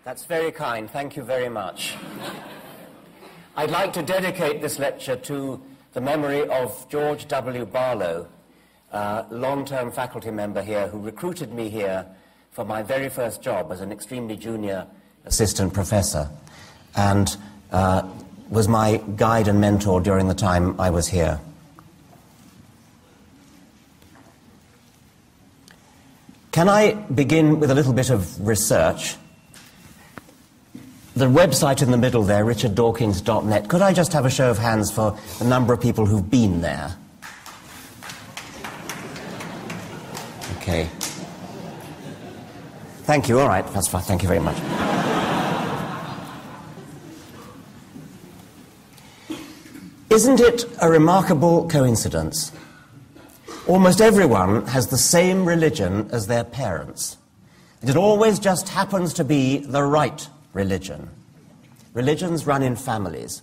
That's very kind. Thank you very much. I'd like to dedicate this lecture to the memory of George W. Barlow, a long-term faculty member here who recruited me here for my very first job as an extremely junior assistant professor and was my guide and mentor during the time I was here. Can I begin with a little bit of research? The website in the middle there, richarddawkins.net, could I just have a show of hands for the number of people who've been there? Okay. Thank you, all right, that's fine, thank you very much. Isn't it a remarkable coincidence? Almost everyone has the same religion as their parents. And it always just happens to be the right religion. Religions run in families.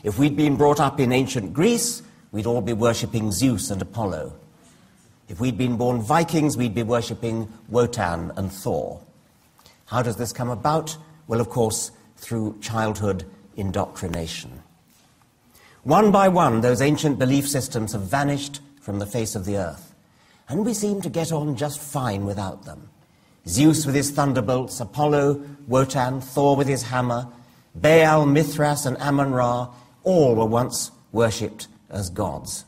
If we'd been brought up in ancient Greece, we'd all be worshipping Zeus and Apollo. If we'd been born Vikings, we'd be worshipping Wotan and Thor. How does this come about? Well, of course, through childhood indoctrination. One by one, those ancient belief systems have vanished from the face of the earth, and we seem to get on just fine without them. Zeus with his thunderbolts, Apollo, Wotan, Thor with his hammer, Baal, Mithras, and Amun-Ra, all were once worshipped as gods.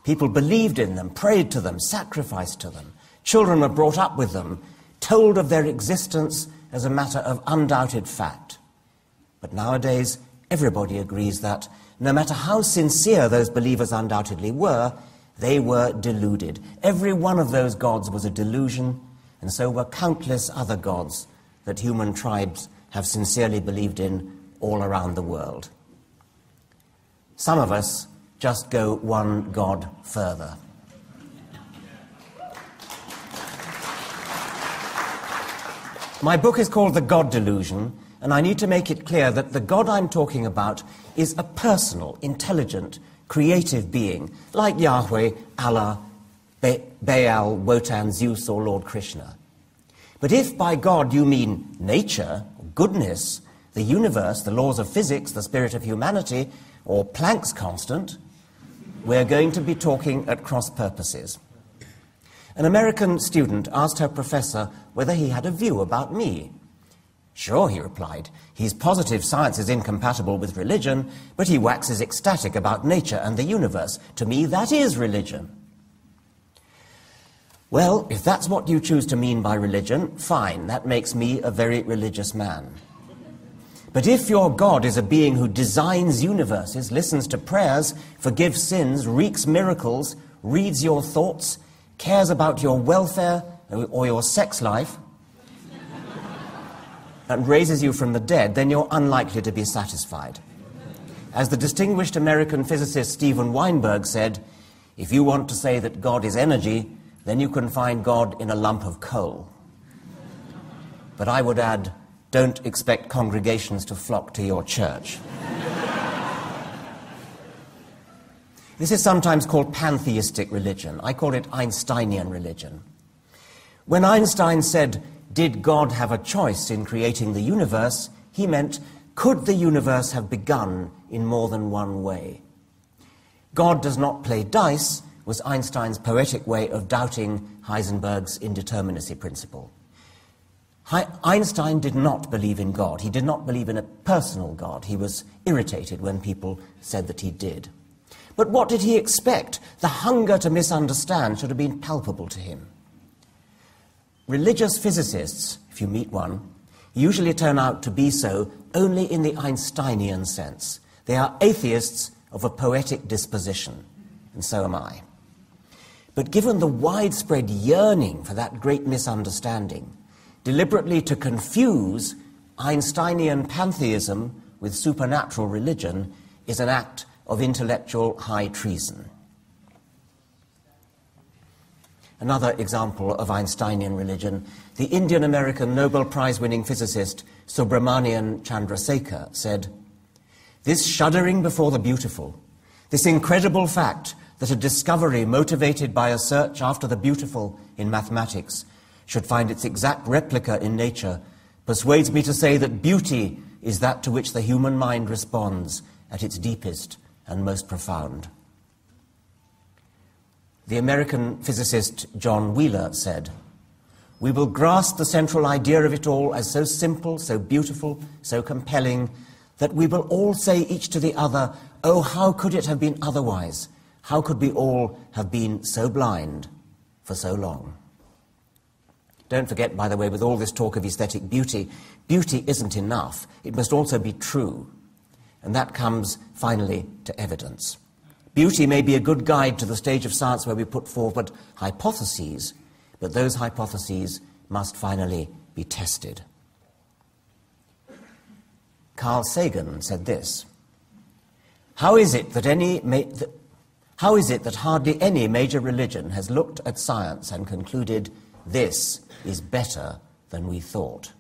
People believed in them, prayed to them, sacrificed to them. Children were brought up with them, told of their existence as a matter of undoubted fact. But nowadays, everybody agrees that no matter how sincere those believers undoubtedly were, they were deluded. Every one of those gods was a delusion, and so were countless other gods that human tribes have sincerely believed in all around the world. Some of us just go one god further. My book is called The God Delusion, and I need to make it clear that the God I'm talking about is a personal, intelligent, creative being, like Yahweh, Allah, Baal, Wotan, Zeus, or Lord Krishna. But if by God you mean nature, goodness, the universe, the laws of physics, the spirit of humanity, or Planck's constant, we're going to be talking at cross purposes. An American student asked her professor whether he had a view about me. Sure, he replied, he's positive science is incompatible with religion, but he waxes ecstatic about nature and the universe. To me, that is religion. Well, if that's what you choose to mean by religion, fine, that makes me a very religious man. But if your God is a being who designs universes, listens to prayers, forgives sins, wreaks miracles, reads your thoughts, cares about your welfare or your sex life, and raises you from the dead, then you're unlikely to be satisfied. As the distinguished American physicist Steven Weinberg said, if you want to say that God is energy, then you can find God in a lump of coal. But I would add, don't expect congregations to flock to your church. This is sometimes called pantheistic religion. I call it Einsteinian religion. When Einstein said, did God have a choice in creating the universe, he meant, could the universe have begun in more than one way? God does not play dice was Einstein's poetic way of doubting Heisenberg's indeterminacy principle. Einstein did not believe in God. He did not believe in a personal God. He was irritated when people said that he did. But what did he expect? The hunger to misunderstand should have been palpable to him. Religious physicists, if you meet one, usually turn out to be so only in the Einsteinian sense. They are atheists of a poetic disposition, and so am I. But given the widespread yearning for that great misunderstanding, deliberately to confuse Einsteinian pantheism with supernatural religion is an act of intellectual high treason. Another example of Einsteinian religion, the Indian-American Nobel Prize-winning physicist Subramanian Chandrasekhar said, "This shuddering before the beautiful, this incredible fact that a discovery motivated by a search after the beautiful in mathematics should find its exact replica in nature persuades me to say that beauty is that to which the human mind responds at its deepest and most profound. The American physicist John Wheeler said, "We will grasp the central idea of it all as so simple, so beautiful, so compelling, that we will all say each to the other, 'Oh, how could it have been otherwise? How could we all have been so blind for so long?'" Don't forget, by the way, with all this talk of aesthetic beauty, beauty isn't enough. It must also be true. And that comes, finally, to evidence. Beauty may be a good guide to the stage of science where we put forward hypotheses, but those hypotheses must finally be tested. Carl Sagan said this, How is it that hardly any major religion has looked at science and concluded this is better than we thought?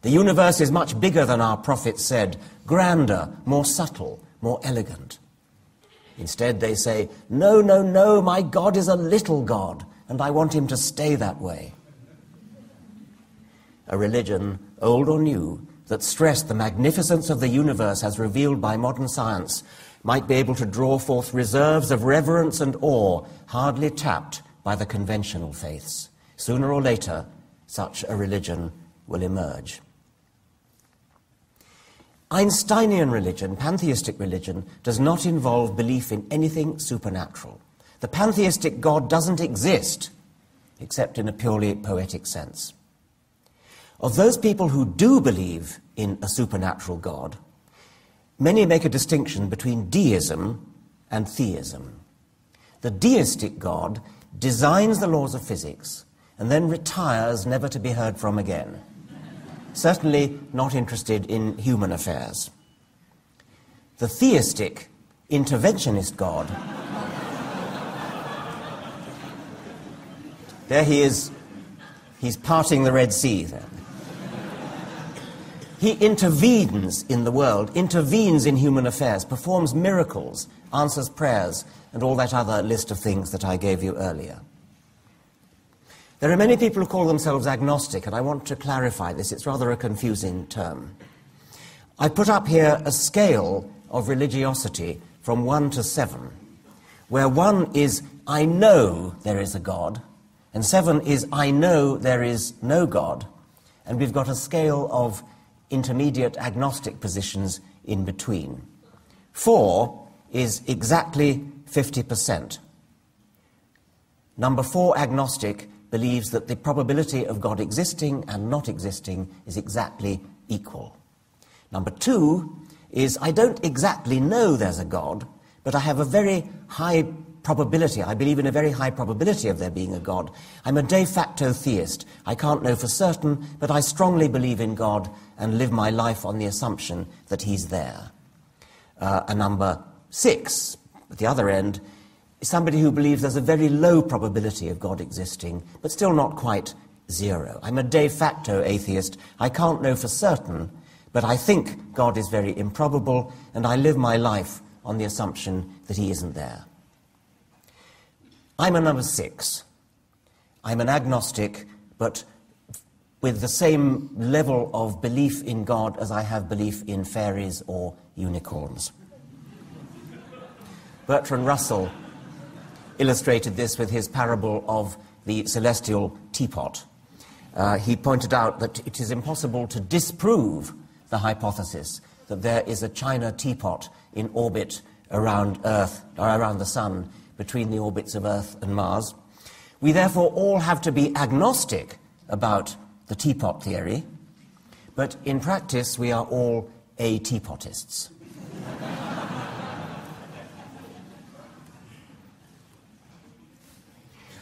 The universe is much bigger than our prophets said, grander, more subtle, more elegant. Instead, they say, no, no, no, my God is a little God, and I want him to stay that way. A religion, old or new, that stressed the magnificence of the universe as revealed by modern science might be able to draw forth reserves of reverence and awe hardly tapped by the conventional faiths. Sooner or later, such a religion will emerge. Einsteinian religion, pantheistic religion, does not involve belief in anything supernatural. The pantheistic God doesn't exist, except in a purely poetic sense. Of those people who do believe in a supernatural God, many make a distinction between deism and theism. The deistic God designs the laws of physics and then retires never to be heard from again. Certainly not interested in human affairs. The theistic, interventionist God, there he is, he's parting the Red Sea there. He intervenes in the world, intervenes in human affairs, performs miracles, answers prayers, and all that other list of things that I gave you earlier. There are many people who call themselves agnostic, and I want to clarify this. It's rather a confusing term. I put up here a scale of religiosity from 1 to 7, where 1 is, I know there is a God, and 7 is, I know there is no God, and we've got a scale of intermediate agnostic positions in between. 4 is exactly 50%. Number 4, agnostic, believes that the probability of God existing and not existing is exactly equal. Number 2 is, I don't exactly know there's a God, but I have a very high probability, I believe in a very high probability of there being a God. I'm a de facto theist. I can't know for certain, but I strongly believe in God and live my life on the assumption that he's there. A number 6, at the other end, is somebody who believes there's a very low probability of God existing, but still not quite 0. I'm a de facto atheist. I can't know for certain, but I think God is very improbable, and I live my life on the assumption that he isn't there. I'm a number 6. I'm an agnostic, but with the same level of belief in God as I have belief in fairies or unicorns. Bertrand Russell illustrated this with his parable of the celestial teapot. He pointed out that it is impossible to disprove the hypothesis that there is a china teapot in orbit around Earth, or around the Sun, between the orbits of Earth and Mars. We therefore all have to be agnostic about the teapot theory, but in practice we are all a-teapotists.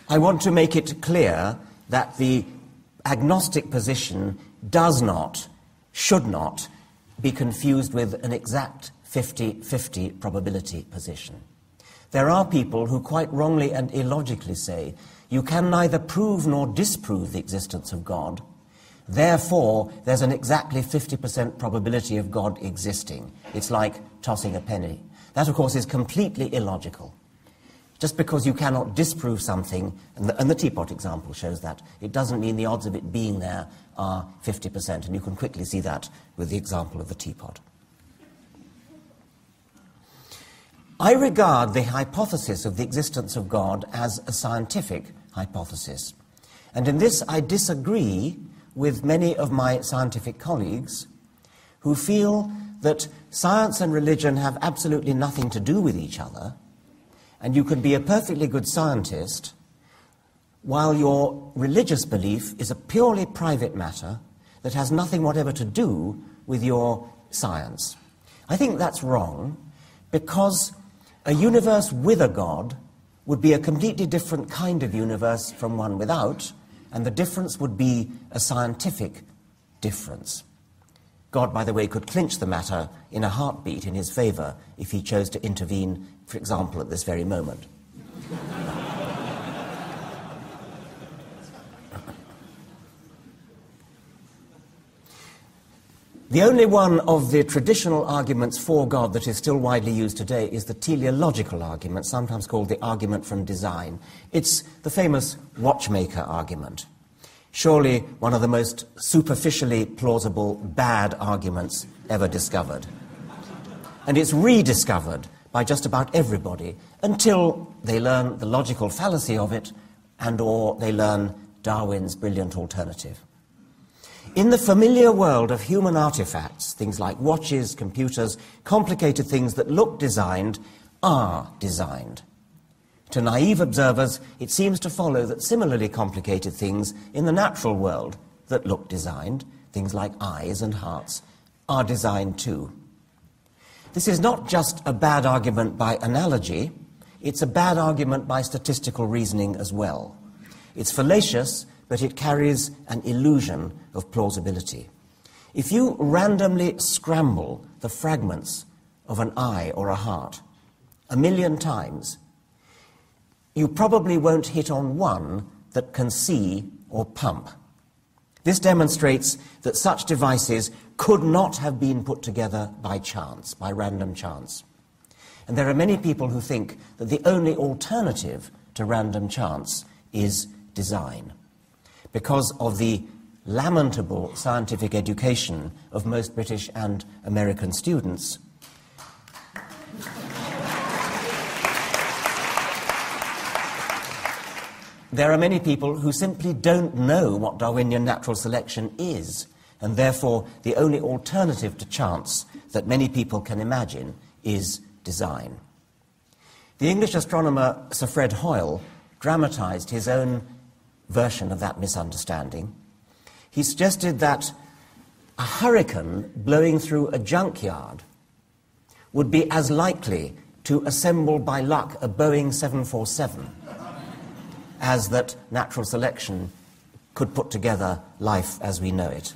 I want to make it clear that the agnostic position does not, should not, be confused with an exact 50-50 probability position. There are people who quite wrongly and illogically say, you can neither prove nor disprove the existence of God, therefore there's an exactly 50% probability of God existing. It's like tossing a penny. That, of course, is completely illogical. Just because you cannot disprove something, and the teapot example shows that, it doesn't mean the odds of it being there are 50%, and you can quickly see that with the example of the teapot. I regard the hypothesis of the existence of God as a scientific hypothesis, and in this I disagree with many of my scientific colleagues who feel that science and religion have absolutely nothing to do with each other, and you can be a perfectly good scientist while your religious belief is a purely private matter that has nothing whatever to do with your science. I think that's wrong, because a universe with a God would be a completely different kind of universe from one without, and the difference would be a scientific difference. God, by the way, could clinch the matter in a heartbeat in his favor if he chose to intervene, for example, at this very moment. The only one of the traditional arguments for God that is still widely used today is the teleological argument, sometimes called the argument from design. It's the famous watchmaker argument. Surely one of the most superficially plausible bad arguments ever discovered. And it's rediscovered by just about everybody until they learn the logical fallacy of it and/or they learn Darwin's brilliant alternative. In the familiar world of human artifacts, things like watches, computers, complicated things that look designed are designed. To naive observers, it seems to follow that similarly complicated things in the natural world that look designed, things like eyes and hearts, are designed too. This is not just a bad argument by analogy, it's a bad argument by statistical reasoning as well. It's fallacious, but it carries an illusion of plausibility. If you randomly scramble the fragments of an eye or a heart 1,000,000 times, you probably won't hit on one that can see or pump. This demonstrates that such devices could not have been put together by chance, by random chance. And there are many people who think that the only alternative to random chance is design, because of the lamentable scientific education of most British and American students. There are many people who simply don't know what Darwinian natural selection is, and therefore the only alternative to chance that many people can imagine is design. The English astronomer Sir Fred Hoyle dramatized his own version of that misunderstanding. He suggested that a hurricane blowing through a junkyard would be as likely to assemble by luck a Boeing 747 as that natural selection could put together life as we know it.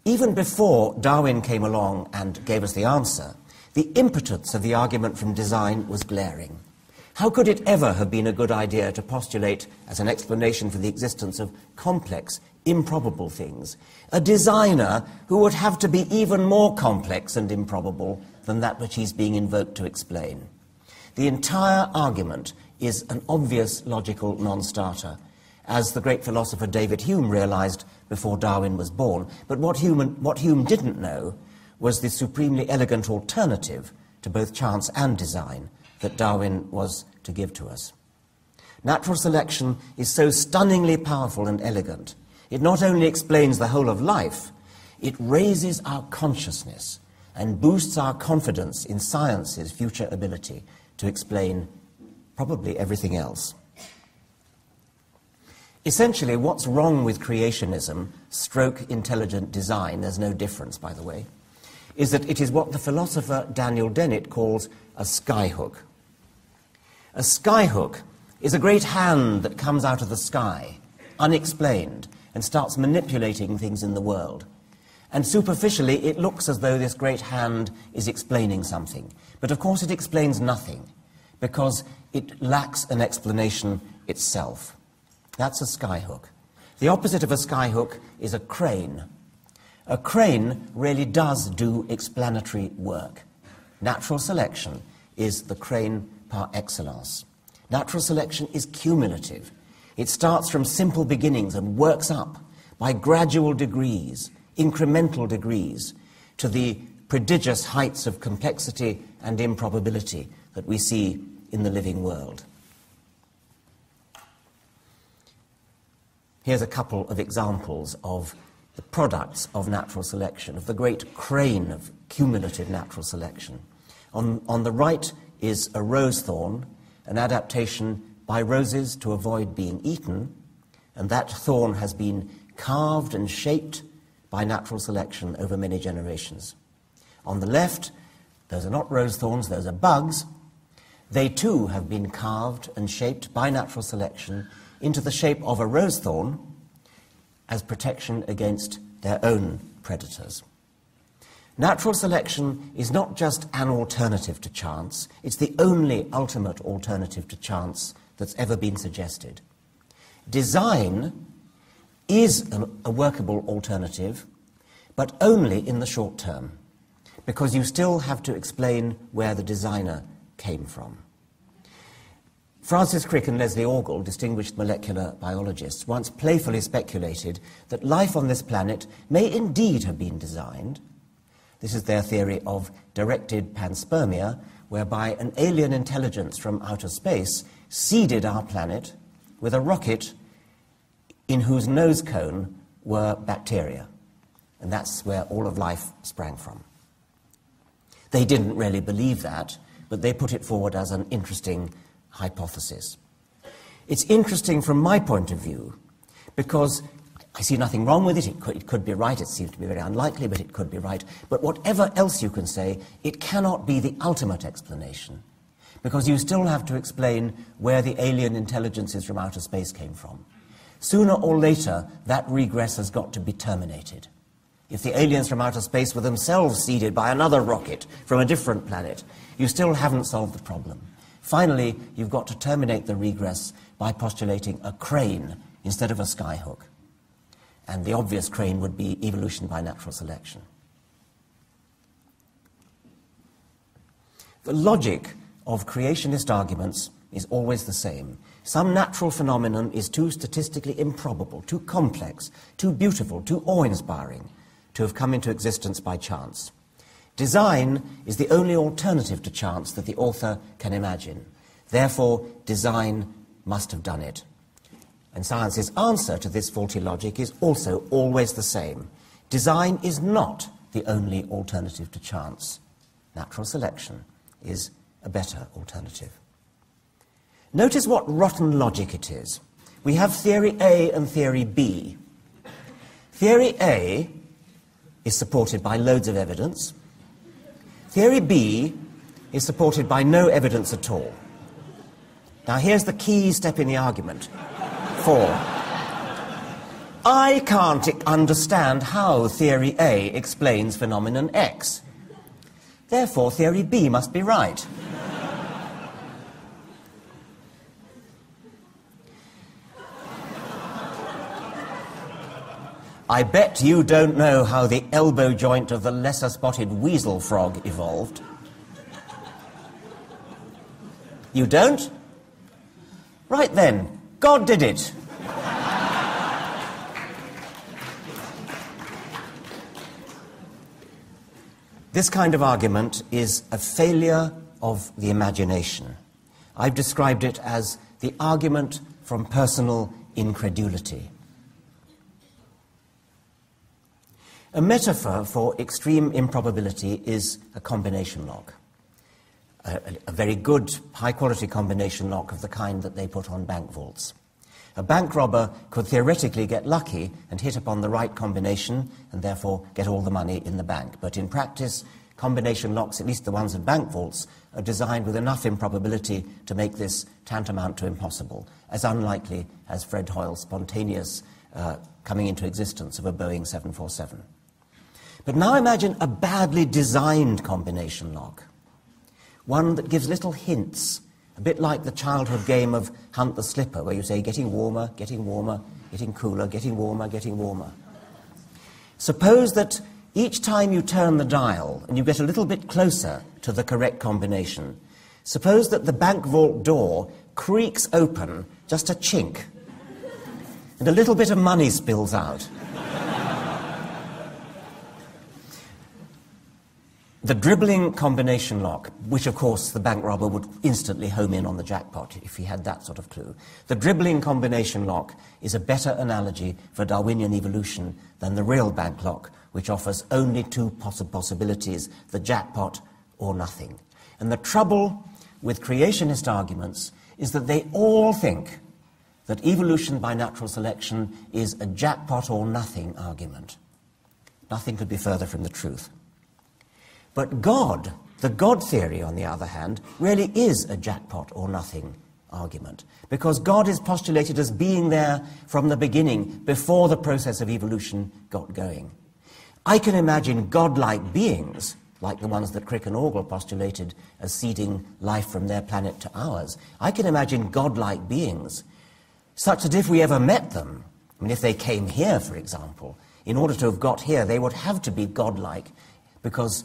Even before Darwin came along and gave us the answer, the impotence of the argument from design was glaring. How could it ever have been a good idea to postulate as an explanation for the existence of complex, improbable things a designer who would have to be even more complex and improbable than that which he's being invoked to explain? The entire argument is an obvious logical non-starter, as the great philosopher David Hume realized before Darwin was born. But what Hume didn't know was the supremely elegant alternative to both chance and design that Darwin was to give to us. Natural selection is so stunningly powerful and elegant. It not only explains the whole of life, it raises our consciousness and boosts our confidence in science's future ability to explain probably everything else. Essentially, what's wrong with creationism, stroke intelligent design, there's no difference, by the way, is that it is what the philosopher Daniel Dennett calls a skyhook. A skyhook is a great hand that comes out of the sky, unexplained, and starts manipulating things in the world. And superficially, it looks as though this great hand is explaining something. But of course it explains nothing, because it lacks an explanation itself. That's a skyhook. The opposite of a skyhook is a crane. A crane really does do explanatory work. Natural selection is the crane par excellence. Natural selection is cumulative. It starts from simple beginnings and works up by gradual degrees, incremental degrees, to the prodigious heights of complexity and improbability that we see in the living world. Here's a couple of examples of the products of natural selection, of the great crane of cumulative natural selection. On the right is a rose thorn, an adaptation by roses to avoid being eaten, and that thorn has been carved and shaped by natural selection over many generations. On the left, those are not rose thorns, those are bugs. They too have been carved and shaped by natural selection into the shape of a rose thorn as protection against their own predators. Natural selection is not just an alternative to chance, it's the only ultimate alternative to chance that's ever been suggested. Design is a workable alternative, but only in the short term, because you still have to explain where the designer came from. Francis Crick and Leslie Orgel, distinguished molecular biologists, once playfully speculated that life on this planet may indeed have been designed. This is their theory of directed panspermia, whereby an alien intelligence from outer space seeded our planet with a rocket in whose nose cone were bacteria. And that's where all of life sprang from. They didn't really believe that, but they put it forward as an interesting hypothesis. It's interesting from my point of view because I see nothing wrong with it. It could be right. It seems to be very unlikely, but it could be right. But whatever else you can say, it cannot be the ultimate explanation, because you still have to explain where the alien intelligences from outer space came from. Sooner or later, that regress has got to be terminated. If the aliens from outer space were themselves seeded by another rocket from a different planet, you still haven't solved the problem. Finally, you've got to terminate the regress by postulating a crane instead of a skyhook. And the obvious crane would be evolution by natural selection. The logic of creationist arguments is always the same. Some natural phenomenon is too statistically improbable, too complex, too beautiful, too awe-inspiring to have come into existence by chance. Design is the only alternative to chance that the author can imagine. Therefore, design must have done it. And science's answer to this faulty logic is also always the same. Design is not the only alternative to chance. Natural selection is a better alternative. Notice what rotten logic it is. We have theory A and theory B. Theory A is supported by loads of evidence. Theory B is supported by no evidence at all. Now here's the key step in the argument. 4. I can't understand how theory A explains phenomenon X. Therefore, theory B must be right. I bet you don't know how the elbow joint of the lesser-spotted weasel frog evolved. You don't? Right then, God did it. This kind of argument is a failure of the imagination. I've described it as the argument from personal incredulity. A metaphor for extreme improbability is a combination lock. A very good, high-quality combination lock of the kind that they put on bank vaults. A bank robber could theoretically get lucky and hit upon the right combination and therefore get all the money in the bank. But in practice, combination locks, at least the ones at bank vaults, are designed with enough improbability to make this tantamount to impossible, as unlikely as Fred Hoyle's spontaneous coming into existence of a Boeing 747. But now imagine a badly designed combination lock, one that gives little hints, a bit like the childhood game of Hunt the Slipper, where you say, getting warmer, getting cooler, getting warmer, getting warmer. Suppose that Each time you turn the dial and you get a little bit closer to the correct combination, suppose that the bank vault door creaks open just a chink, and a little bit of money spills out. The dribbling combination lock, which of course the bank robber would instantly home in on the jackpot if he had that sort of clue. The dribbling combination lock is a better analogy for Darwinian evolution than the real bank lock, which offers only two possibilities, the jackpot or nothing. And the trouble with creationist arguments is that they all think that evolution by natural selection is a jackpot or nothing argument. Nothing could be further from the truth. But God, the God theory, on the other hand, really is a jackpot or nothing argument, because God is postulated as being there from the beginning, before the process of evolution got going. I can imagine godlike beings, like the ones that Crick and Orgel postulated as seeding life from their planet to ours. I can imagine godlike beings, such that if we ever met them, I mean, if they came here, for example, in order to have got here, they would have to be godlike, because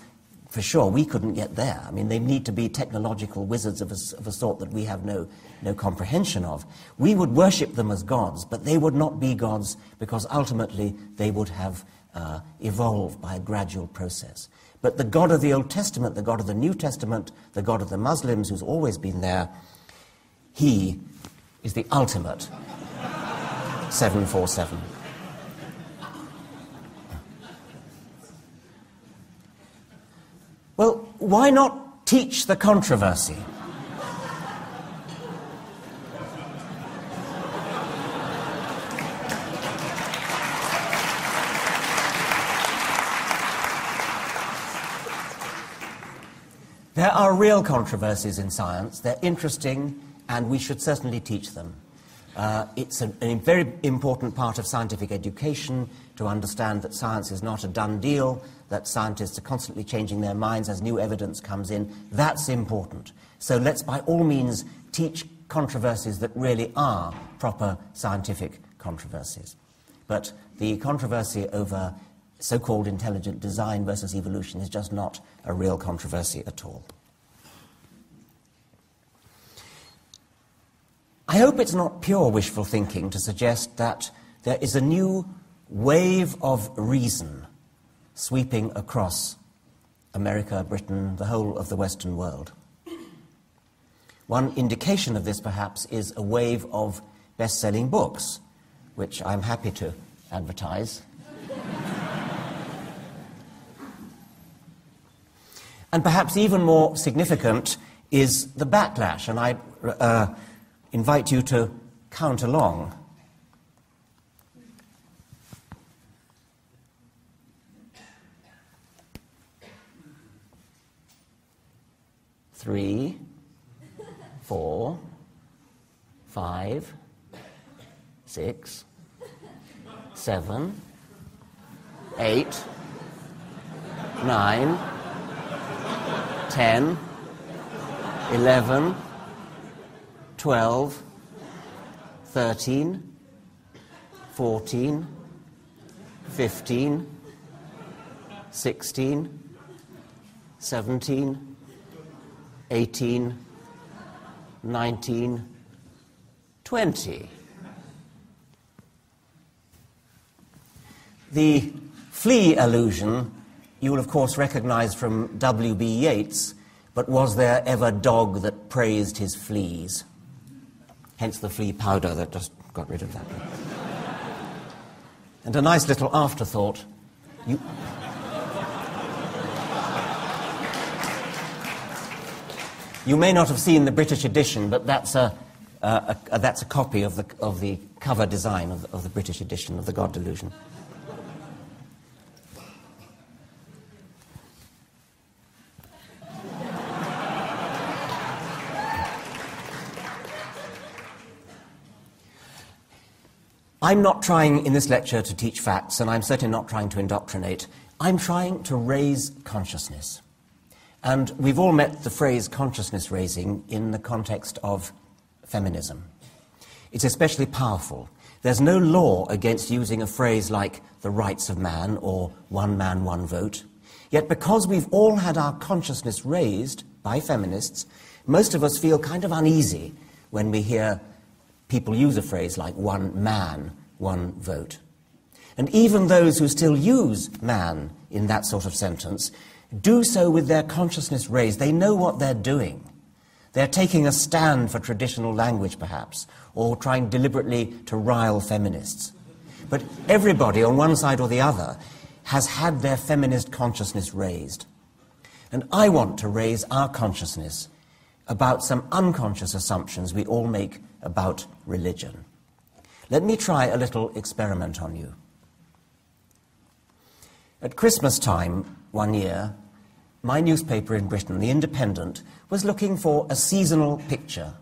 for sure, we couldn't get there. I mean, they need to be technological wizards of a sort that we have no comprehension of. We would worship them as gods, but they would not be gods, because ultimately they would have evolved by a gradual process. But the God of the Old Testament, the God of the New Testament, the God of the Muslims, who's always been there, he is the ultimate 747. Well, why not teach the controversy? There are real controversies in science. They're interesting, and we should certainly teach them. It's a very important part of scientific education to understand that science is not a done deal, that scientists are constantly changing their minds as new evidence comes in. That's important. So let's by all means teach controversies that really are proper scientific controversies. But the controversy over so-called intelligent design versus evolution is just not a real controversy at all. I hope it's not pure wishful thinking to suggest that there is a new wave of reason sweeping across America, Britain, the whole of the Western world. One indication of this, perhaps, is a wave of best-selling books, which I'm happy to advertise. And perhaps even more significant is the backlash, and I invite you to count along. Three, 4, 5, 6, 7, 8, 9, 10, 11, 12, 13, 14, 15, 16, 17, 18, 19, 20. The flea allusion you will of course recognize from W.B. Yeats, but was there ever dog that praised his fleas? Hence the flea powder that just got rid of that. And a nice little afterthought. You may not have seen the British edition, but that's a copy of the cover design of the British edition of The God Delusion. I'm not trying in this lecture to teach facts, and I'm certainly not trying to indoctrinate. I'm trying to raise consciousness. And we've all met the phrase consciousness raising in the context of feminism. It's especially powerful. There's no law against using a phrase like the rights of man or one man, one vote. Yet because we've all had our consciousness raised by feminists, most of us feel kind of uneasy when we hear people use a phrase like one man, one vote. And even those who still use man in that sort of sentence do so with their consciousness raised. They know what they're doing. They're taking a stand for traditional language, perhaps, or trying deliberately to rile feminists. But everybody, on one side or the other, has had their feminist consciousness raised. And I want to raise our consciousness about some unconscious assumptions we all make about religion. Let me try a little experiment on you. At Christmas time one year, my newspaper in Britain, The Independent, was looking for a seasonal picture,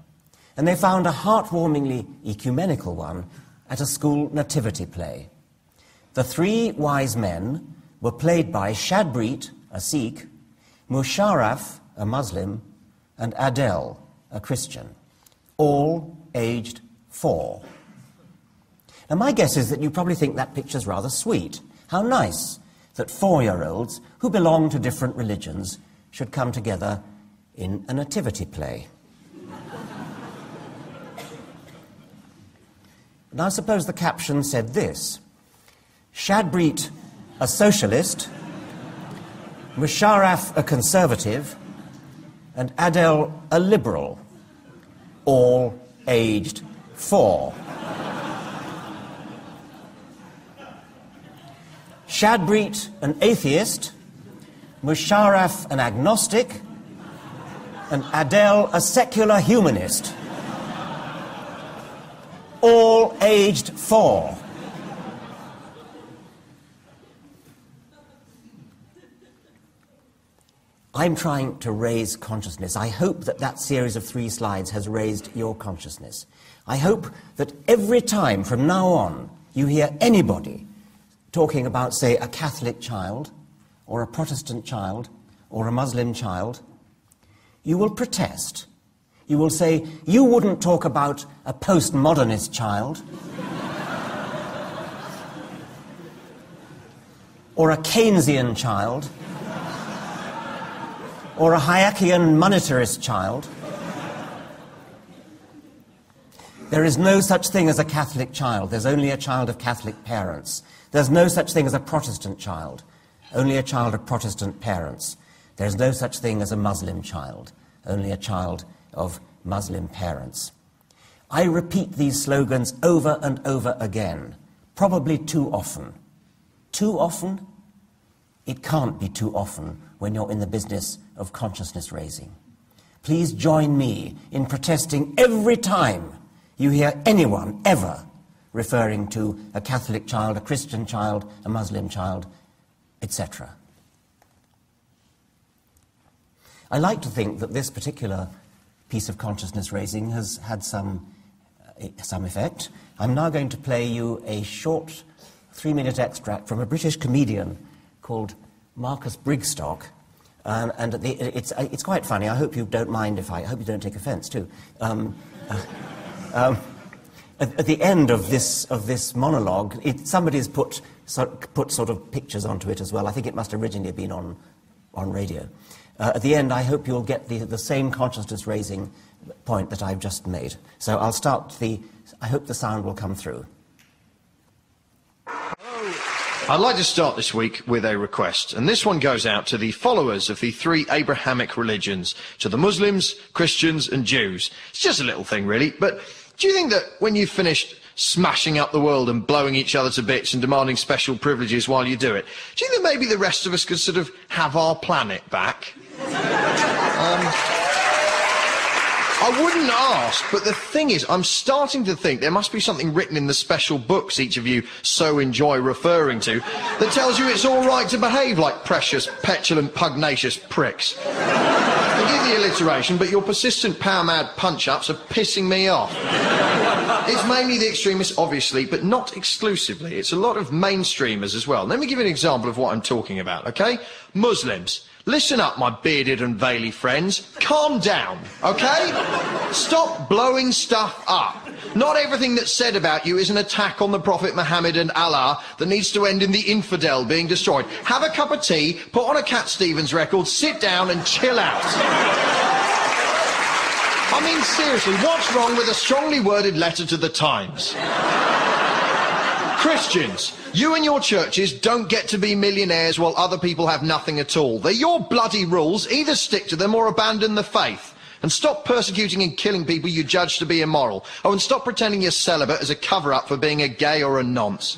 and they found a heartwarmingly ecumenical one at a school nativity play. The three wise men were played by Shadbreet, a Sikh, Musharraf, a Muslim, and Adele, a Christian, all aged 4. Now, my guess is that you probably think that picture's rather sweet. How nice that 4-year-olds who belong to different religions should come together in a nativity play. Now, suppose the caption said this: Shadbreet, a socialist, Musharraf, a conservative, and Adele, a liberal, all aged 4. Shadbreet, an atheist, Musharraf, an agnostic, and Adele, a secular humanist, all aged 4. I'm trying to raise consciousness. I hope that that series of 3 slides has raised your consciousness. I hope that every time from now on you hear anybody talking about, say, a Catholic child, or a Protestant child, or a Muslim child, you will protest. You will say, you wouldn't talk about a postmodernist child, or a Keynesian child, or a Hayekian monetarist child. There is no such thing as a Catholic child. There's only a child of Catholic parents. There's no such thing as a Protestant child. Only a child of Protestant parents. There's no such thing as a Muslim child. Only a child of Muslim parents. I repeat these slogans over and over again, probably too often. Too often? It can't be too often when you're in the business of consciousness raising. Please join me in protesting every time you hear anyone ever referring to a Catholic child, a Christian child, a Muslim child, etc. I like to think that this particular piece of consciousness raising has had some effect. I'm now going to play you a short 3-minute extract from a British comedian called Marcus Brigstock, and it's quite funny. I hope you don't mind if I hope you don't take offence too. At the end of this monologue, somebody's put sort of pictures onto it as well. I think it must originally have been on radio. At the end, I hope you'll get the same consciousness-raising point that I've just made. So I'll start I hope the sound will come through. I'd like to start this week with a request, and this one goes out to the followers of the 3 Abrahamic religions, to the Muslims, Christians and Jews. It's just a little thing, really, but do you think that when you've finished smashing up the world and blowing each other to bits and demanding special privileges while you do it, do you think that maybe the rest of us could sort of have our planet back? I wouldn't ask, but the thing is, I'm starting to think there must be something written in the special books each of you so enjoy referring to that tells you it's all right to behave like precious, petulant, pugnacious pricks. Forgive the alliteration, but your persistent power-mad punch-ups are pissing me off. It's mainly the extremists, obviously, but not exclusively. It's a lot of mainstreamers as well. Let me give you an example of what I'm talking about, okay? Muslims. Listen up, my bearded and veily friends. Calm down, okay? Stop blowing stuff up. Not everything that's said about you is an attack on the Prophet Muhammad and Allah that needs to end in the infidel being destroyed. Have a cup of tea, put on a Cat Stevens record, sit down and chill out. I mean, seriously, what's wrong with a strongly worded letter to the Times? Christians, you and your churches don't get to be millionaires while other people have nothing at all. They're your bloody rules. Either stick to them or abandon the faith. And stop persecuting and killing people you judge to be immoral. Oh, and stop pretending you're celibate as a cover-up for being a gay or a nonce.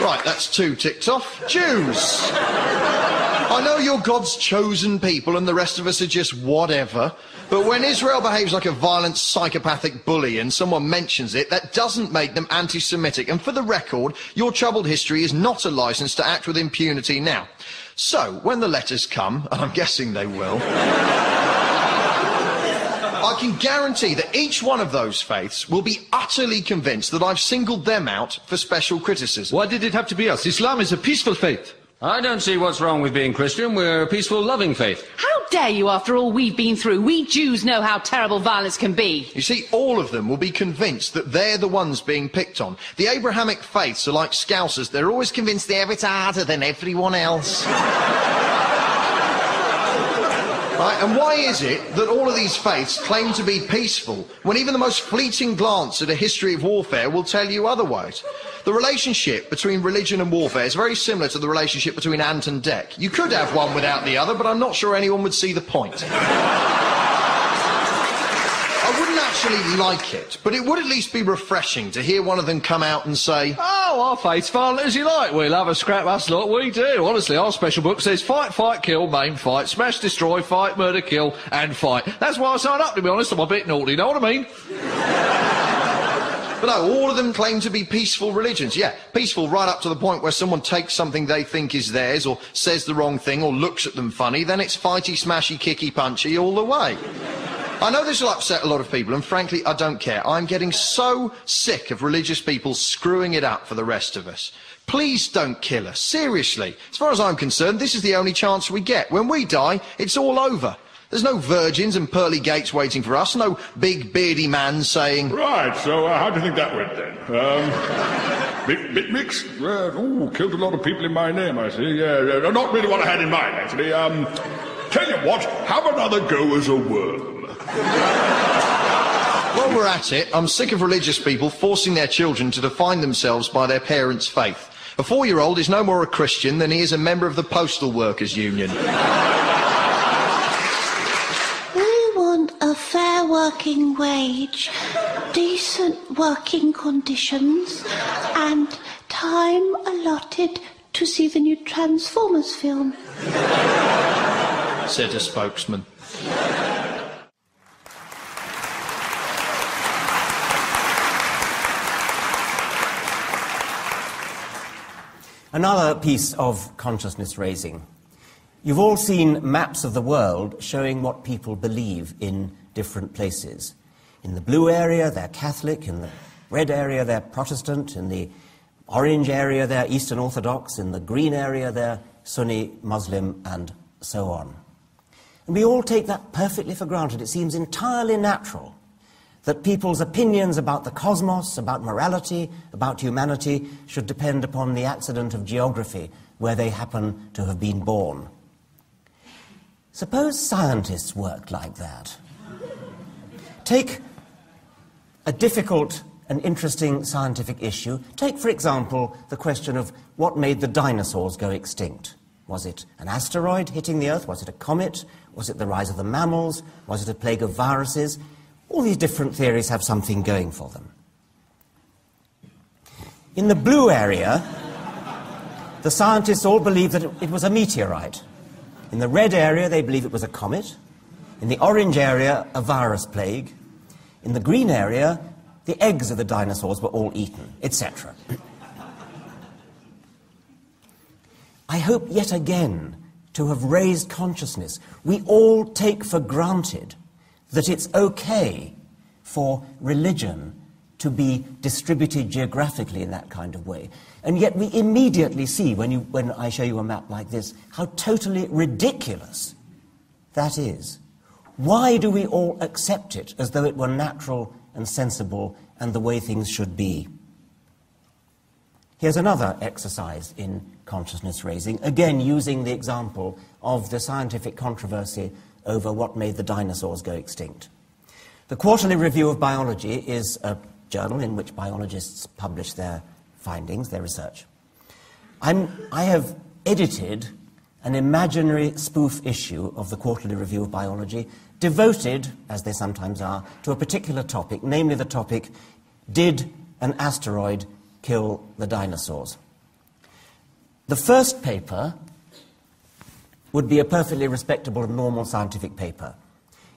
Right, that's 2 ticked off. Jews. I know you're God's chosen people and the rest of us are just whatever, but when Israel behaves like a violent psychopathic bully and someone mentions it, that doesn't make them anti-Semitic. And for the record, your troubled history is not a licence to act with impunity now. So, when the letters come, and I'm guessing they will, I can guarantee that each one of those faiths will be utterly convinced that I've singled them out for special criticism. Why did it have to be us? Islam is a peaceful faith. I don't see what's wrong with being Christian. We're a peaceful, loving faith. How dare you, after all we've been through? We Jews know how terrible violence can be. You see, all of them will be convinced that they're the ones being picked on. The Abrahamic faiths are like Scousers. They're always convinced they're a bit harder than everyone else. Right, and why is it that all of these faiths claim to be peaceful when even the most fleeting glance at a history of warfare will tell you otherwise? The relationship between religion and warfare is very similar to the relationship between ant and deck. You could have one without the other, but I'm not sure anyone would see the point. I wouldn't actually like it, but it would at least be refreshing to hear one of them come out and say, Oh, our faith's violent as you like. We'll have a scrap, us lot, we do. Honestly, our special book says fight, fight, kill, maim, fight, smash, destroy, fight, murder, kill, and fight. That's why I signed up, to be honest. I'm a bit naughty, know what I mean? But no, all of them claim to be peaceful religions. Yeah, peaceful right up to the point where someone takes something they think is theirs, or says the wrong thing, or looks at them funny, then it's fighty, smashy, kicky, punchy all the way. I know this will upset a lot of people, and frankly, I don't care. I'm getting so sick of religious people screwing it up for the rest of us. Please don't kill us, seriously. As far as I'm concerned, this is the only chance we get. When we die, it's all over. There's no virgins and pearly gates waiting for us, no big beardy man saying... Right, so how do you think that went then? Bit mixed? Killed a lot of people in my name, I see. Yeah, not really what I had in mind, actually. Tell you what, have another go as a worm. While we're at it, I'm sick of religious people forcing their children to define themselves by their parents' faith. A 4-year-old is no more a Christian than he is a member of the Postal Workers Union. A fair working wage, decent working conditions, and time allotted to see the new Transformers film, said a spokesman. Another piece of consciousness raising. You've all seen maps of the world showing what people believe in different places. In the blue area, they're Catholic. In the red area, they're Protestant. In the orange area, they're Eastern Orthodox. In the green area, they're Sunni, Muslim, and so on. And we all take that perfectly for granted. It seems entirely natural that people's opinions about the cosmos, about morality, about humanity, should depend upon the accident of geography where they happen to have been born. Suppose scientists worked like that. Take a difficult and interesting scientific issue. Take, for example, the question of what made the dinosaurs go extinct. Was it an asteroid hitting the Earth? Was it a comet? Was it the rise of the mammals? Was it a plague of viruses? All these different theories have something going for them. In the blue area, the scientists all believe that it was a meteorite. In the red area, they believe it was a comet. In the orange area, a virus plague. In the green area, the eggs of the dinosaurs were all eaten, etc. I hope yet again to have raised consciousness. We all take for granted that it's okay for religion to be distributed geographically in that kind of way. And yet we immediately see, when I show you a map like this, how totally ridiculous that is. Why do we all accept it as though it were natural and sensible and the way things should be? Here's another exercise in consciousness raising, again using the example of the scientific controversy over what made the dinosaurs go extinct. The Quarterly Review of Biology is a journal in which biologists publish their findings, their research. I have edited an imaginary spoof issue of the Quarterly Review of Biology devoted, as they sometimes are, to a particular topic, namely the topic, did an asteroid kill the dinosaurs? The first paper would be a perfectly respectable and normal scientific paper.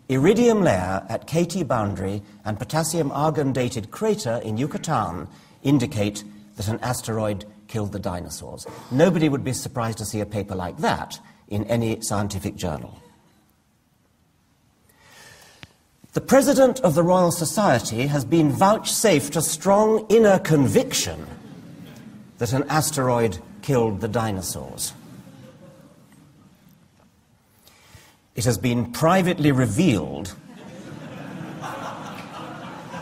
Iridium layer at KT boundary and potassium-argon dated crater in Yucatan indicate that an asteroid killed the dinosaurs. Nobody would be surprised to see a paper like that in any scientific journal. The President of the Royal Society has been vouchsafed a strong inner conviction that an asteroid killed the dinosaurs. It has been privately revealed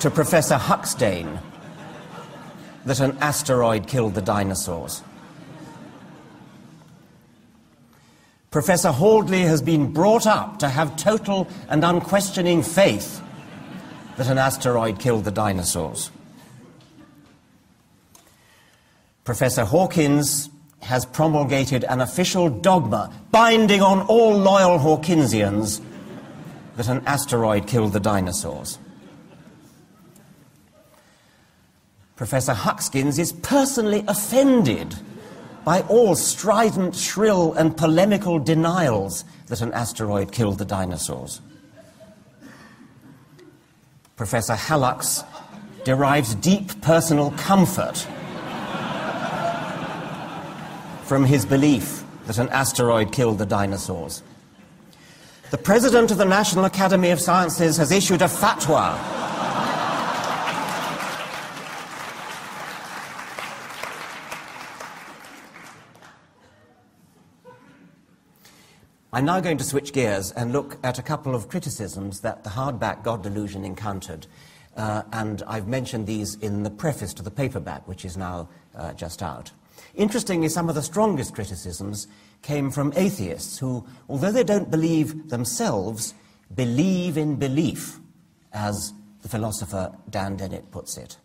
to Professor Huxtane that an asteroid killed the dinosaurs. Professor Haldley has been brought up to have total and unquestioning faith that an asteroid killed the dinosaurs. Professor Hawkins has promulgated an official dogma binding on all loyal Hawkinsians that an asteroid killed the dinosaurs. Professor Huxkins is personally offended by all strident, shrill and polemical denials that an asteroid killed the dinosaurs. Professor Hallux derives deep personal comfort from his belief that an asteroid killed the dinosaurs. The President of the National Academy of Sciences has issued a fatwa I'm now going to switch gears and look at a couple of criticisms that the hardback God Delusion encountered. And I've mentioned these in the preface to the paperback, which is now just out. Interestingly, some of the strongest criticisms came from atheists who, although they don't believe themselves, believe in belief, as the philosopher Dan Dennett puts it.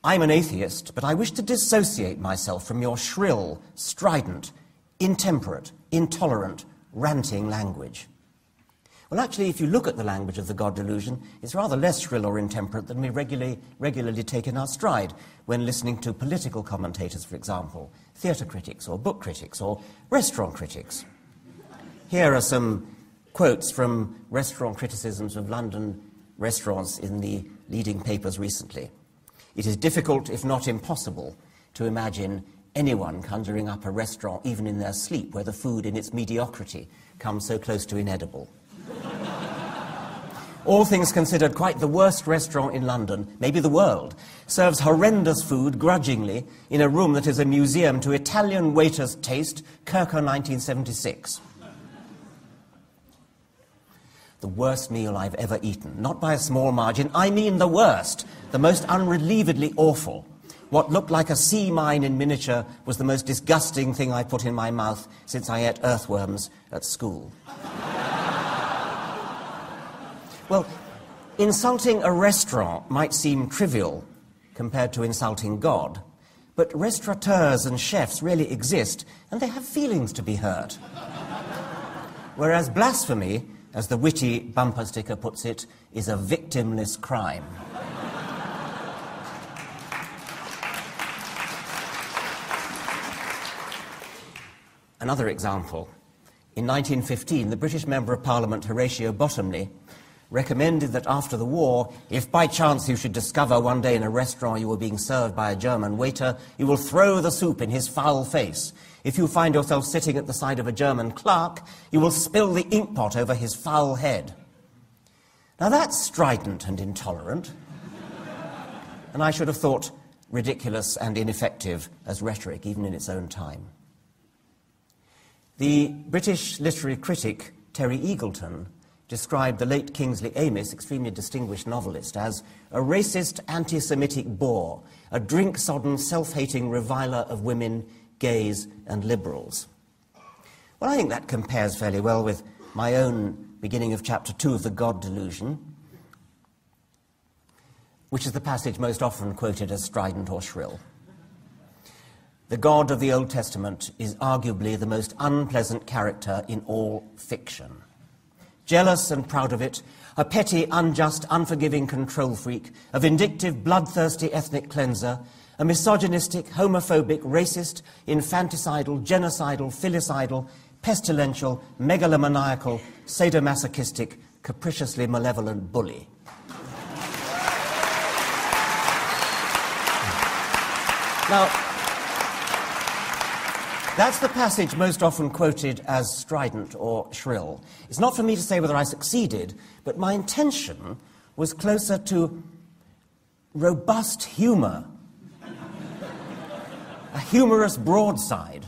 I'm an atheist, but I wish to dissociate myself from your shrill, strident, intemperate, intolerant, ranting language. Well, actually, if you look at the language of the God Delusion, it's rather less shrill or intemperate than we regularly take in our stride when listening to political commentators, for example, theatre critics or book critics or restaurant critics. Here are some quotes from restaurant criticisms of London restaurants in the leading papers recently. It is difficult, if not impossible, to imagine anyone conjuring up a restaurant, even in their sleep, where the food in its mediocrity comes so close to inedible. All things considered, quite the worst restaurant in London, maybe the world, serves horrendous food grudgingly in a room that is a museum to Italian waiters' taste, Kirker 1976. The worst meal I've ever eaten, not by a small margin, I mean the worst, the most unrelievedly awful. What looked like a sea mine in miniature was the most disgusting thing I put in my mouth since I ate earthworms at school. Well, insulting a restaurant might seem trivial compared to insulting God, but restaurateurs and chefs really exist, and they have feelings to be hurt. Whereas blasphemy, as the witty bumper sticker puts it, is a victimless crime. Another example. In 1915, the British Member of Parliament Horatio Bottomley recommended that after the war, if by chance you should discover one day in a restaurant you were being served by a German waiter, you will throw the soup in his foul face. If you find yourself sitting at the side of a German clerk, you will spill the inkpot over his foul head. Now that's strident and intolerant, and I should have thought ridiculous and ineffective as rhetoric, even in its own time. The British literary critic Terry Eagleton, described the late Kingsley Amis, extremely distinguished novelist, as a racist, anti-Semitic bore, a drink-sodden, self-hating reviler of women, gays, and liberals. Well, I think that compares fairly well with my own beginning of chapter 2 of The God Delusion, which is the passage most often quoted as strident or shrill. The God of the Old Testament is arguably the most unpleasant character in all fiction. Jealous and proud of it, a petty, unjust, unforgiving control freak, a vindictive, bloodthirsty ethnic cleanser, a misogynistic, homophobic, racist, infanticidal, genocidal, filicidal, pestilential, megalomaniacal, sadomasochistic, capriciously malevolent bully. Now, that's the passage most often quoted as strident or shrill. It's not for me to say whether I succeeded, but my intention was closer to robust humour, a humorous broadside,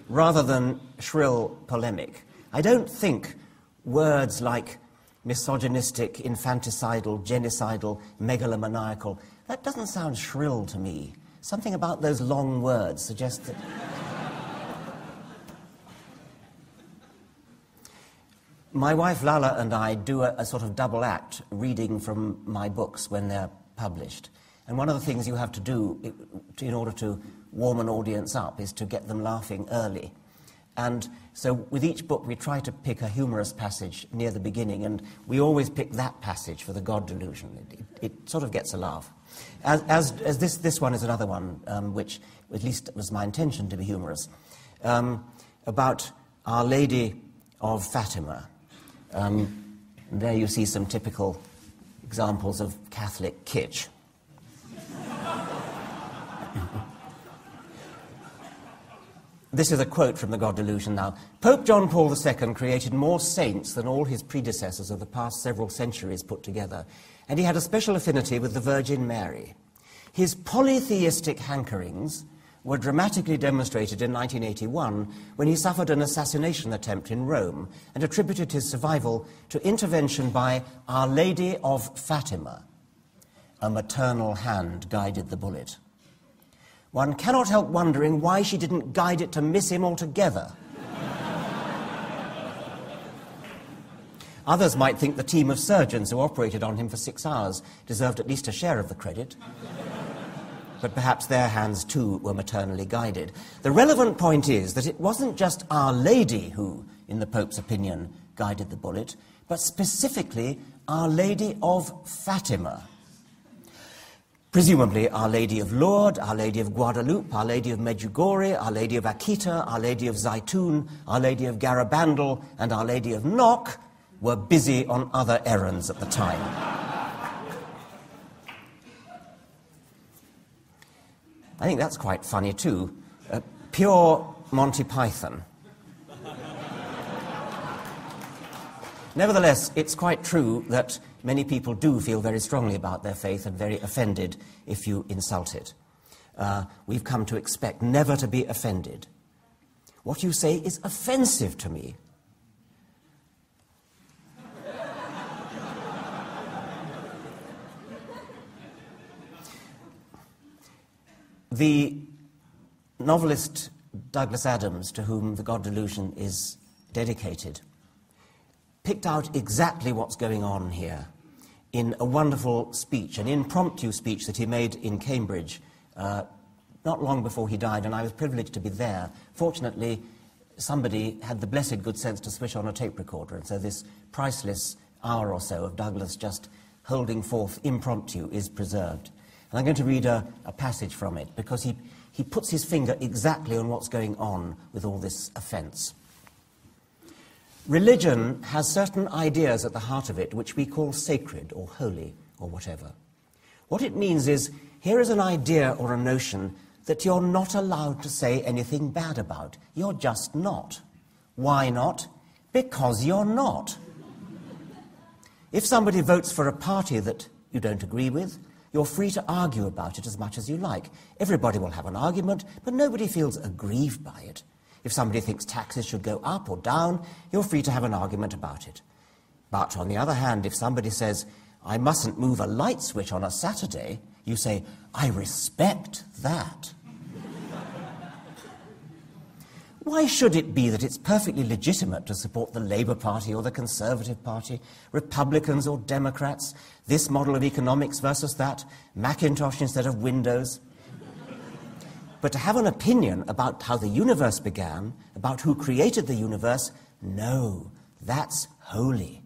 rather than shrill polemic. I don't think words like misogynistic, infanticidal, genocidal, megalomaniacal, that doesn't sound shrill to me. Something about those long words suggests that... My wife Lala and I do a sort of double act reading from my books when they're published. And one of the things you have to do in order to warm an audience up is to get them laughing early. And so with each book we try to pick a humorous passage near the beginning, and we always pick that passage for The God Delusion. It sort of gets a laugh. As this one is another one, which at least was my intention to be humorous, about Our Lady of Fatima. There you see some typical examples of Catholic kitsch. This is a quote from The God Delusion now. Pope John Paul II created more saints than all his predecessors of the past several centuries put together, and he had a special affinity with the Virgin Mary. His polytheistic hankerings were dramatically demonstrated in 1981 when he suffered an assassination attempt in Rome and attributed his survival to intervention by Our Lady of Fatima. A maternal hand guided the bullet. One cannot help wondering why she didn't guide it to miss him altogether. Others might think the team of surgeons who operated on him for 6 hours deserved at least a share of the credit. But perhaps their hands too were maternally guided. The relevant point is that it wasn't just Our Lady who, in the Pope's opinion, guided the bullet, but specifically Our Lady of Fatima. Presumably Our Lady of Lourdes, Our Lady of Guadalupe, Our Lady of Medjugorje, Our Lady of Akita, Our Lady of Zaitun, Our Lady of Garabandal, and Our Lady of Knock were busy on other errands at the time. I think that's quite funny too. Pure Monty Python. Nevertheless, it's quite true that many people do feel very strongly about their faith and very offended if you insult it. We've come to expect never to be offended. What you say is offensive to me. The novelist Douglas Adams, to whom The God Delusion is dedicated, picked out exactly what's going on here in a wonderful speech, an impromptu speech that he made in Cambridge not long before he died, and I was privileged to be there. Fortunately, somebody had the blessed good sense to switch on a tape recorder, and so this priceless hour or so of Douglas just holding forth impromptu is preserved. And I'm going to read a passage from it, because he puts his finger exactly on what's going on with all this offence. Religion has certain ideas at the heart of it which we call sacred or holy or whatever. What it means is, here is an idea or a notion that you're not allowed to say anything bad about. You're just not. Why not? Because you're not. If somebody votes for a party that you don't agree with, you're free to argue about it as much as you like. Everybody will have an argument, but nobody feels aggrieved by it. If somebody thinks taxes should go up or down, you're free to have an argument about it. But on the other hand, if somebody says, I mustn't move a light switch on a Saturday, you say, I respect that. Why should it be that it's perfectly legitimate to support the Labour Party or the Conservative Party, Republicans or Democrats, this model of economics versus that, Macintosh instead of Windows? But to have an opinion about how the universe began, about who created the universe, no, that's holy.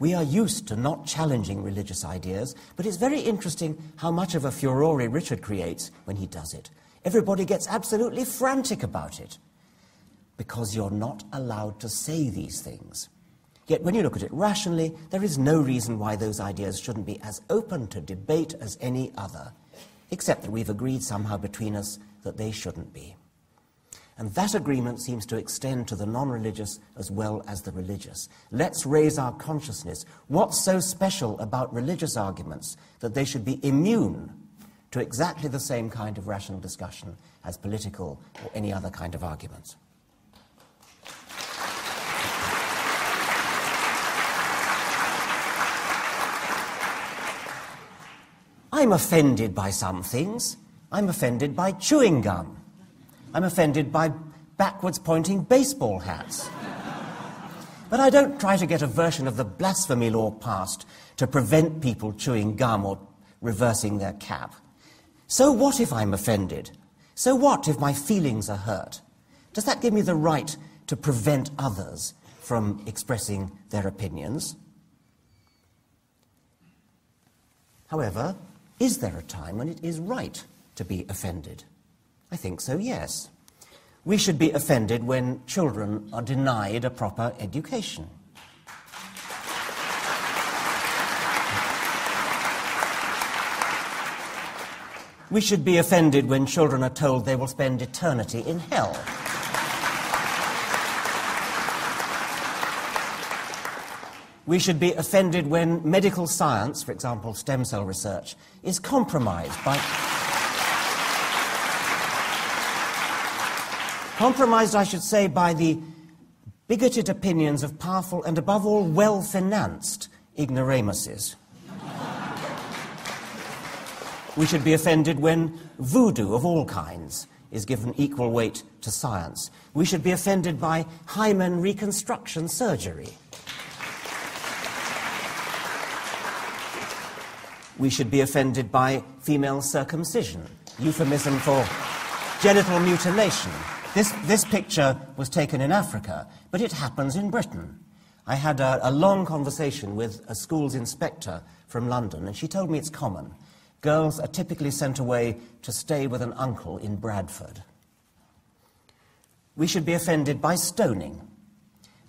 We are used to not challenging religious ideas, but it's very interesting how much of a furore Richard creates when he does it. Everybody gets absolutely frantic about it, because you're not allowed to say these things. Yet when you look at it rationally, there is no reason why those ideas shouldn't be as open to debate as any other, except that we've agreed somehow between us that they shouldn't be. And that agreement seems to extend to the non-religious as well as the religious. Let's raise our consciousness. What's so special about religious arguments that they should be immune to exactly the same kind of rational discussion as political or any other kind of arguments? I'm offended by some things. I'm offended by chewing gum. I'm offended by backwards-pointing baseball hats. But I don't try to get a version of the blasphemy law passed to prevent people chewing gum or reversing their cap. So what if I'm offended? So what if my feelings are hurt? Does that give me the right to prevent others from expressing their opinions? However, is there a time when it is right to be offended? I think so, yes. We should be offended when children are denied a proper education. We should be offended when children are told they will spend eternity in hell. We should be offended when medical science, for example, stem cell research, is compromised by... Compromised, I should say, by the bigoted opinions of powerful and, above all, well-financed ignoramuses. We should be offended when voodoo of all kinds is given equal weight to science. We should be offended by hymen reconstruction surgery. We should be offended by female circumcision, euphemism for genital mutilation. This picture was taken in Africa, but it happens in Britain. I had a long conversation with a school's inspector from London, and she told me it's common. Girls are typically sent away to stay with an uncle in Bradford. We should be offended by stoning.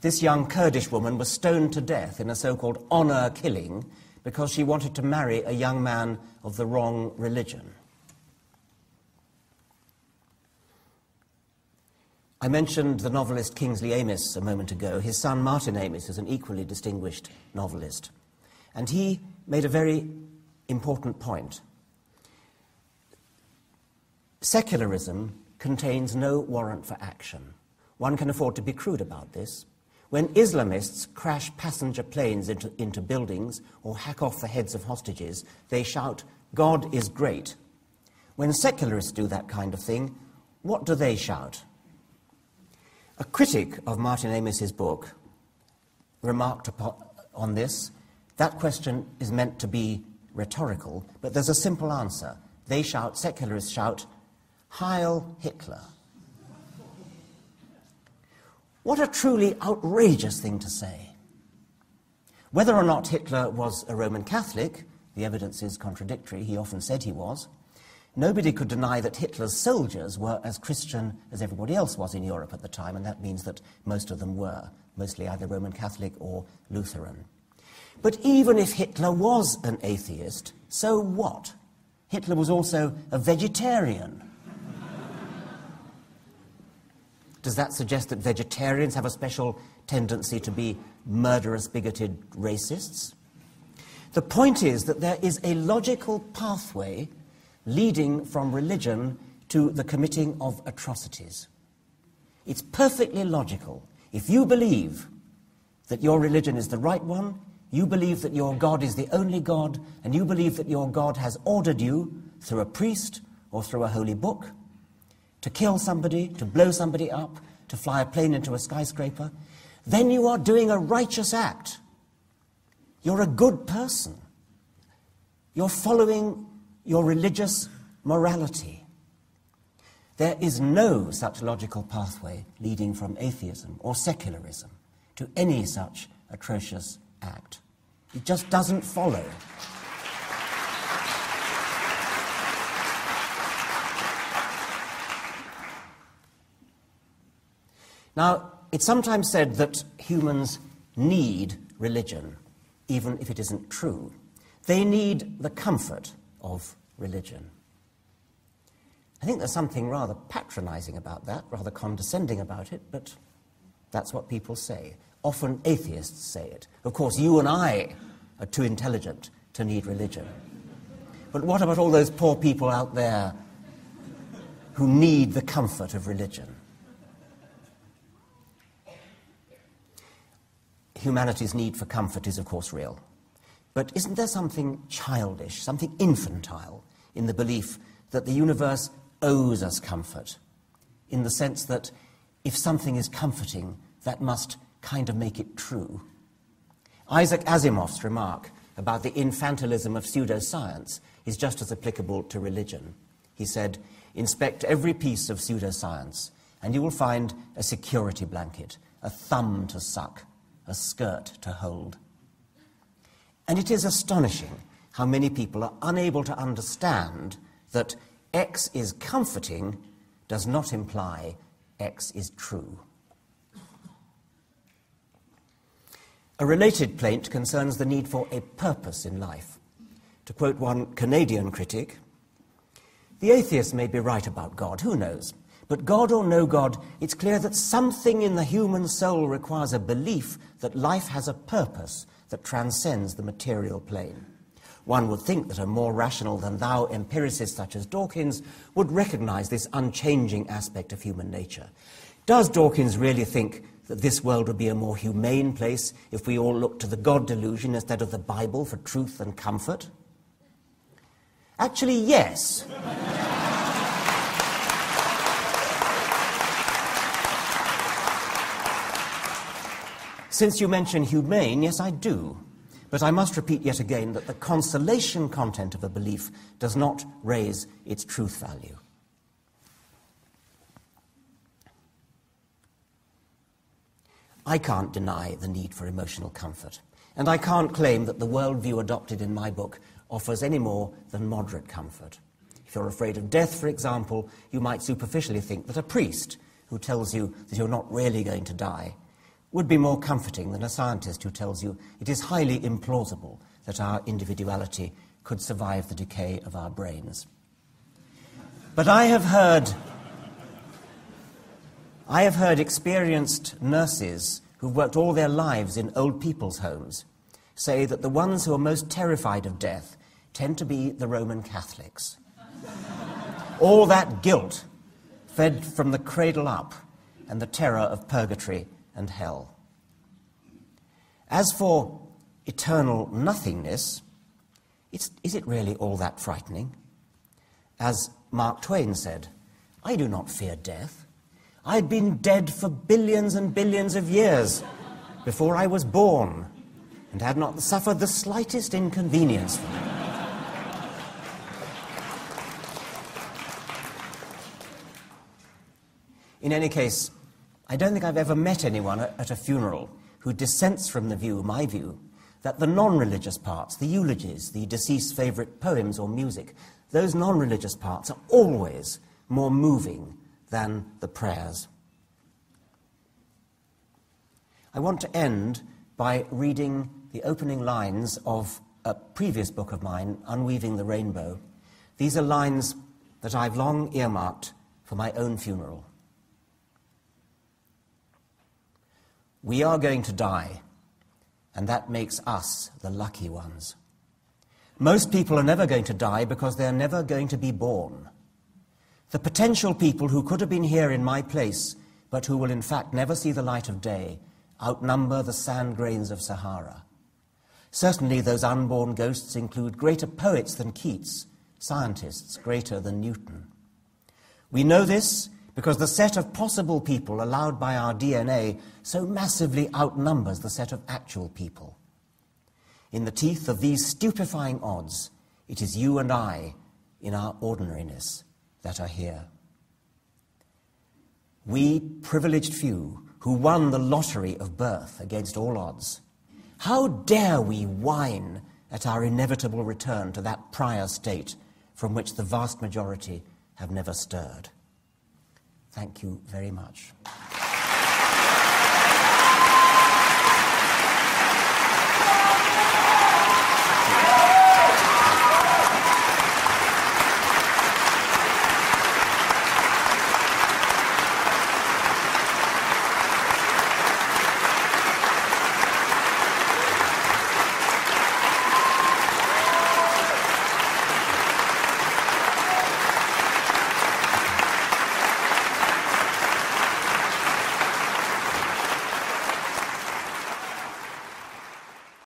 This young Kurdish woman was stoned to death in a so-called honour killing because she wanted to marry a young man of the wrong religion. I mentioned the novelist Kingsley Amis a moment ago. His son Martin Amis is an equally distinguished novelist. And he made a very important point. Secularism contains no warrant for action. One can afford to be crude about this. When Islamists crash passenger planes into buildings or hack off the heads of hostages, they shout, "God is great." When secularists do that kind of thing, what do they shout? A critic of Martin Amis's book remarked on this. That question is meant to be rhetorical, but there's a simple answer. They shout, secularists shout, "Heil Hitler." What a truly outrageous thing to say. Whether or not Hitler was a Roman Catholic, the evidence is contradictory, he often said he was. Nobody could deny that Hitler's soldiers were as Christian as everybody else was in Europe at the time, and that means that most of them were, mostly either Roman Catholic or Lutheran. But even if Hitler was an atheist, so what? Hitler was also a vegetarian. Does that suggest that vegetarians have a special tendency to be murderous, bigoted racists? The point is that there is a logical pathway leading from religion to the committing of atrocities. It's perfectly logical. If you believe that your religion is the right one, you believe that your God is the only God, and you believe that your God has ordered you, through a priest or through a holy book, to kill somebody, to blow somebody up, to fly a plane into a skyscraper, then you are doing a righteous act. You're a good person. You're following your religious morality. There is no such logical pathway leading from atheism or secularism to any such atrocious act. It just doesn't follow. Now, it's sometimes said that humans need religion, even if it isn't true. They need the comfort of religion. I think there's something rather patronizing about that, rather condescending about it, but that's what people say. Often atheists say it. Of course, you and I are too intelligent to need religion. But what about all those poor people out there who need the comfort of religion? Humanity's need for comfort is, of course, real. But isn't there something childish, something infantile, in the belief that the universe owes us comfort, in the sense that if something is comforting, that must kind of make it true? Isaac Asimov's remark about the infantilism of pseudoscience is just as applicable to religion. He said, "Inspect every piece of pseudoscience, and you will find a security blanket, a thumb to suck, a skirt to hold." And it is astonishing how many people are unable to understand that X is comforting does not imply X is true. A related plaint concerns the need for a purpose in life. To quote one Canadian critic, "The atheist may be right about God, who knows? But God or no God, it's clear that something in the human soul requires a belief that life has a purpose that transcends the material plane. One would think that a more rational than thou empiricist such as Dawkins would recognize this unchanging aspect of human nature. Does Dawkins really think that this world would be a more humane place if we all looked to the God delusion instead of the Bible for truth and comfort? Actually, yes. Since you mention humane, yes, I do. But I must repeat yet again that the consolation content of a belief does not raise its truth value. I can't deny the need for emotional comfort, and I can't claim that the worldview adopted in my book offers any more than moderate comfort. If you're afraid of death, for example, you might superficially think that a priest who tells you that you're not really going to die would be more comforting than a scientist who tells you it is highly implausible that our individuality could survive the decay of our brains. But I have heard experienced nurses who've worked all their lives in old people's homes say that the ones who are most terrified of death tend to be the Roman Catholics. All that guilt fed from the cradle up and the terror of purgatory and hell. As for eternal nothingness, is it really all that frightening? As Mark Twain said, "I do not fear death. I'd been dead for billions and billions of years before I was born, and had not suffered the slightest inconvenience from it." In any case, I don't think I've ever met anyone at a funeral who dissents from the view, my view, that the non-religious parts, the eulogies, the deceased's favourite poems or music, those non-religious parts are always more moving than the prayers. I want to end by reading the opening lines of a previous book of mine, Unweaving the Rainbow. These are lines that I've long earmarked for my own funeral. We are going to die, and that makes us the lucky ones. Most people are never going to die because they're never going to be born. The potential people who could have been here in my place but who will in fact never see the light of day, outnumber the sand grains of Sahara. Certainly those unborn ghosts include greater poets than Keats, scientists greater than Newton. We know this because the set of possible people allowed by our DNA so massively outnumbers the set of actual people. In the teeth of these stupefying odds, it is you and I, in our ordinariness, that are here. We privileged few who won the lottery of birth against all odds, how dare we whine at our inevitable return to that prior state from which the vast majority have never stirred? Thank you very much.